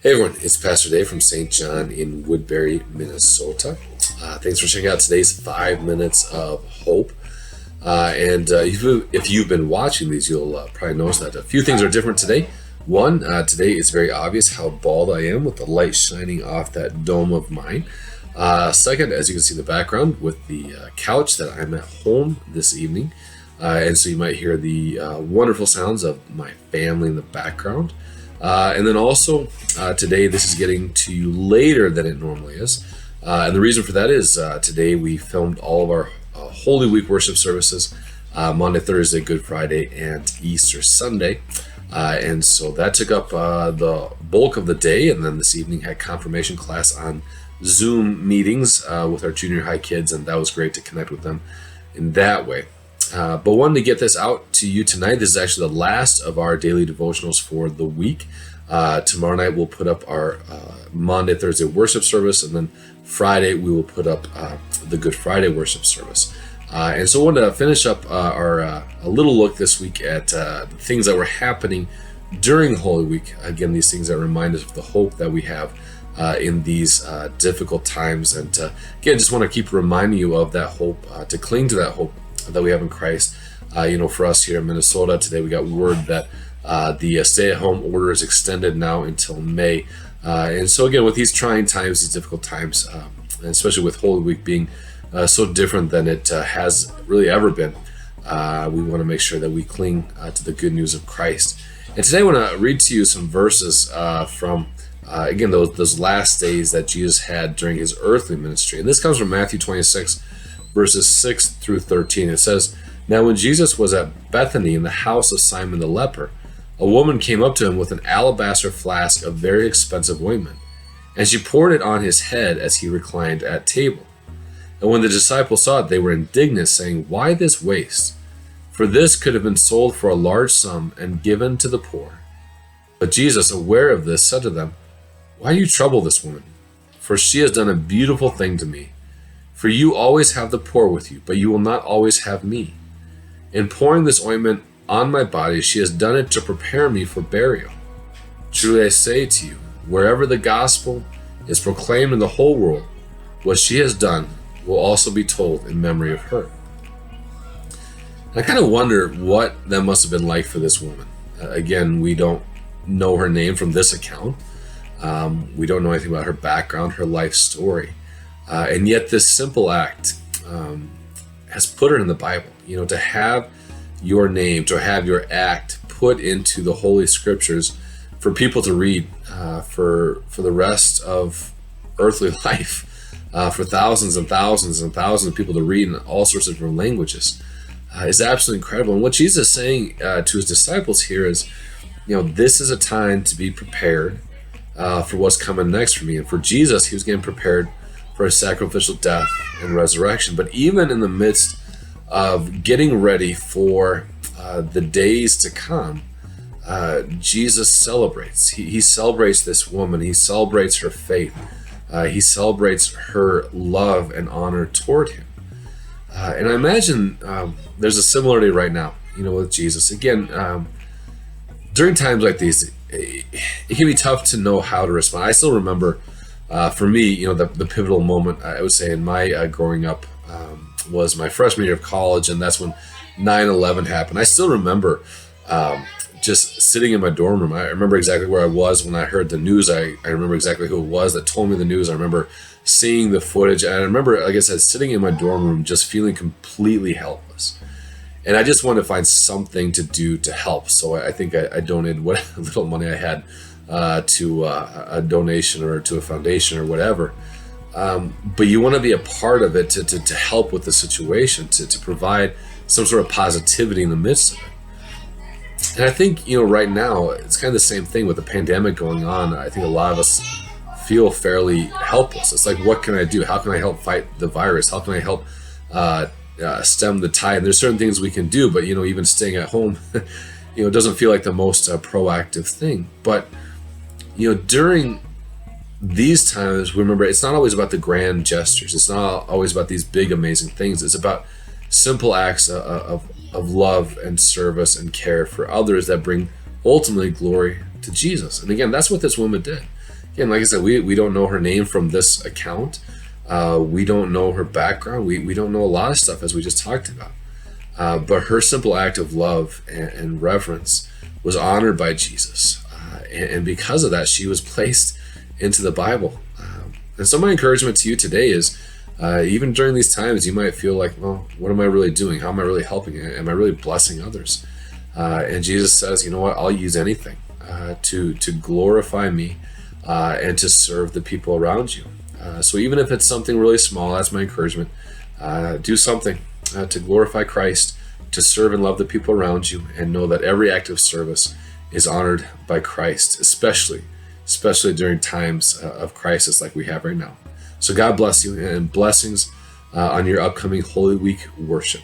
Hey everyone, it's Pastor Dave from St. John in Woodbury, Minnesota. Thanks for checking out today's 5 Minutes of Hope. If you've been watching these, you'll probably notice that a few things are different today. One, today it's very obvious how bald I am with the light shining off that dome of mine. Second, as you can see in the background with the couch, that I'm at home this evening. And so you might hear the wonderful sounds of my family in the background. And then also today, this is getting to you later than it normally is. And the reason for that is today we filmed all of our Holy Week worship services, Monday, Thursday, Good Friday, and Easter Sunday. And so that took up the bulk of the day. And then this evening had confirmation class on Zoom meetings with our junior high kids. And that was great to connect with them in that way. But wanted to get this out to you tonight. This is actually the last of our daily devotionals for the week. Tomorrow night we'll put up our Monday, Thursday worship service, and then Friday we will put up the Good Friday worship service. And so I wanted to finish up a little look this week at the things that were happening during Holy Week. Again, these things that remind us of the hope that we have in these difficult times. And again, just want to keep reminding you of that hope, to cling to that hope that we have in Christ. For us here in Minnesota today, we got word that the stay-at-home order is extended now until May. And so again, with these trying times, these difficult times, and especially with Holy Week being so different than it has really ever been, we want to make sure that we cling to the good news of Christ. And today I want to read to you some verses from again, those last days that Jesus had during his earthly ministry. And this comes from Matthew 26, verses 6 through 13. It says, "Now when Jesus was at Bethany in the house of Simon the leper, a woman came up to him with an alabaster flask of very expensive ointment, and she poured it on his head as he reclined at table. And when the disciples saw it, they were indignant, saying, 'Why this waste? For this could have been sold for a large sum and given to the poor.' But Jesus, aware of this, said to them, 'Why do you trouble this woman? For she has done a beautiful thing to me. For you always have the poor with you, but you will not always have me. In pouring this ointment on my body, she has done it to prepare me for burial. Truly I say to you, wherever the gospel is proclaimed in the whole world, what she has done will also be told in memory of her.'" And I kind of wonder what that must have been like for this woman. Again, we don't know her name from this account. We don't know anything about her background, her life story. And yet this simple act has put her in the Bible. To have your name, to have your act put into the Holy Scriptures for people to read for the rest of earthly life, for thousands and thousands and thousands of people to read in all sorts of different languages, is absolutely incredible. And what Jesus is saying to his disciples here is, this is a time to be prepared for what's coming next for me. And for Jesus, he was getting prepared for a sacrificial death and resurrection. But even in the midst of getting ready for the days to come, Jesus celebrates. He celebrates this woman. He celebrates her faith. He celebrates her love and honor toward him. And I imagine there's a similarity right now, with Jesus. Again, during times like these, it can be tough to know how to respond. I still remember, for me, the pivotal moment, I would say, in my growing up was my freshman year of college, and that's when 9/11 happened. I still remember just sitting in my dorm room. I remember exactly where I was when I heard the news. I remember exactly who it was that told me the news. I remember seeing the footage, and I remember, like I said, sitting in my dorm room just feeling completely helpless. And I just wanted to find something to do to help. So I think I donated what little money I had to a donation or to a foundation or whatever. But you want to be a part of it to help with the situation, to provide some sort of positivity in the midst of it. And I think, right now, it's kind of the same thing with the pandemic going on. I think a lot of us feel fairly helpless. It's like, what can I do? How can I help fight the virus? How can I help stem the tide? And there's certain things we can do, but, even staying at home, it doesn't feel like the most proactive thing. But, during these times, remember, it's not always about the grand gestures. It's not always about these big, amazing things. It's about simple acts of love and service and care for others that bring ultimately glory to Jesus. And again, that's what this woman did. Again, like I said, we don't know her name from this account. We don't know her background. We don't know a lot of stuff, as we just talked about. But her simple act of love and reverence was honored by Jesus. And because of that, she was placed into the Bible. And so my encouragement to you today is, even during these times, you might feel like, well, what am I really doing? How am I really helping? Am I really blessing others? And Jesus says, you know what? I'll use anything to glorify me and to serve the people around you. So even if it's something really small, that's my encouragement. Do something to glorify Christ, to serve and love the people around you, and know that every act of service is honored by Christ, especially during times of crisis like we have right now. So God bless you, and blessings on your upcoming Holy Week worship.